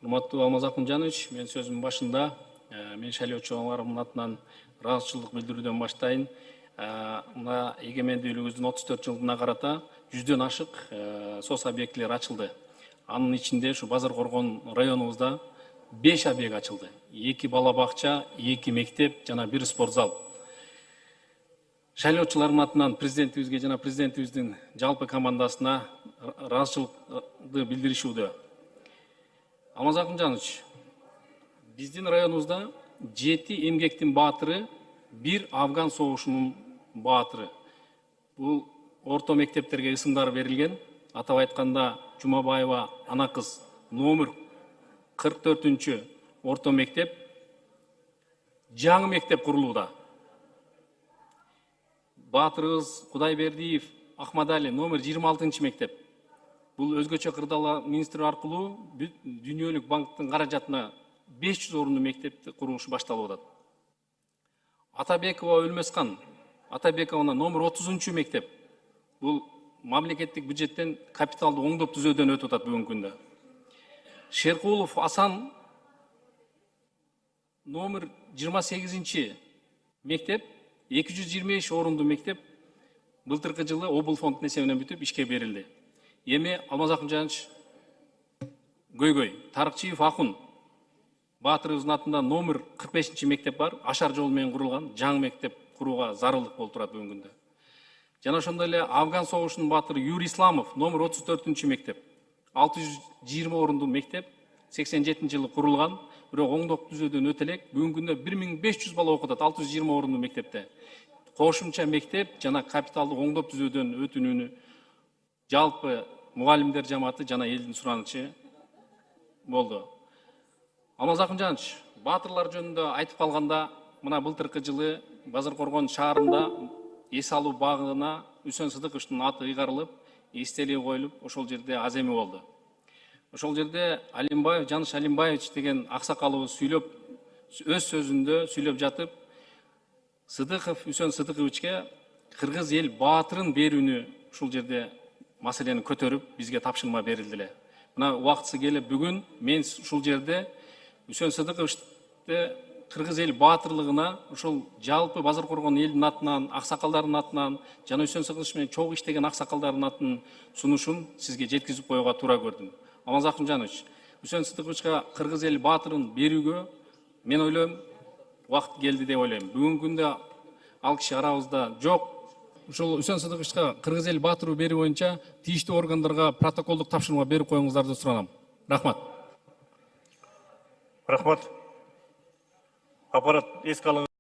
Урматтуу Алмаз Акунжанович, мен сөзүмдүн башында мен шайлоочуларымдын атынан ыраазычылык билдирүүдөн баштайын. Мына эгемендүүлүгүбүздүн 34 жылдыгына карата 100дөн ашык сос объектилер ачылды. Анын ичинде ушу Базар Коргон районубузда 5 объект ачылды. 2 бала бакча, 2 мектеп жана 1 спорт зал. Шайлоочулардын атынан президентибизге жана президентибиздин жалпы командасына ыраазычылыкты билдиришүүдө. Алмаз Акунжанович, биздин районубузда 7 эмгектин баатыры, 1 Афган согушунун баатыры. Бул орто мектептерге ысымдар берилген. Атап айтканда Жумабаева ана кыз номер 44-чү орто мектеп, жаңы мектеп курулууда. Баатырыбыз Кудайбердиев Ахмадали номер 26-чы мектеп. Бул өзгөчө кырдаал министри аркылуу Дүйнөлүк банктын каражатына 500 орунду мектепти курулушу башталып атат. Атабекова Өлмөскан Атабековна номер 30-чу мектеп. Бул мамлекеттик бюджеттен капиталды оңдоп түзөөдөн өтүп атат бүгүнкү күндө. Шеркулов Асан номер 28-чи мектеп, 225 орунду мектеп былтыркы жылы обл фондунун эсебинен бүтүп ишке берилди. Эми Алмаз Акунжанович Көйгөй Тарыкчиев Акун баатырыбыздын атында номер 45-чи мектеп бар, ашар жол менен курулган жаңы мектеп курууга зарылдык болуп турат бүгүнкү күндө. Жана ошондой эле Афган согушунун баатыры Юрий Исламов номер 34-чү мектеп, 620 орунду мектеп, 87 жылы курулган, бирок оңдоп түзөөдөн өтө элек. Бүгүнкү күндө 1500 бала окуп атат 620 орунду мектепте. Кошумча мектеп жана капиталды оңдоп түзөөдөн өтүнүүнү жалпы мугалимдер жамааты жана элдин суранычы болду. Алмаз Акунжанович, баатырлар жөнүндө айтып калганда, мына былтыркы жылы Базар Коргон шаарында эс алуу багына Үсөн Сыдыковдун аты ыйгарылып, эстелиги коюлуп, ошол жерде аземи болду. Ошол жерде Алимбаев, Жаныш Алимбаевич деген аксакалыбыз сүйлөп, өз сөзүндө сүйлөп жатып, Сыдыков Үсөн Сыдыковичке кыргыз эл баатырын берүүнү ушул жерде маселени көтөрүп, бизге тапшырма берилди эле. Мына убактысы келип бүгүн мен ушул жерде Үсөн Сыдыковичти кыргыз эл баатырлыгына ушул жалпы Базар Коргон элдин атынан, аксакалдардын атынан жана Үсөн Сыдыкович менен чогуу иштеген аксакалдардын атынан сунушум сизге жеткизип коюуга туура көрдүм. Алмаз Акунжанович, Үсөн Сыдыковичка кыргыз эл баатырын берүүгө мен ойлойм убакыт келди деп ойлойм. Бүгүнкү күндө ал киши арабызда жок. Ушул Үсөн Сыдыковичка кыргыз эл баатыры берүү боюнча тийиштүү органдарга протоколдук тапшырма берип коюңуздарды суранам. Рахмат. Рахмат. Аппарат эске алыңыз.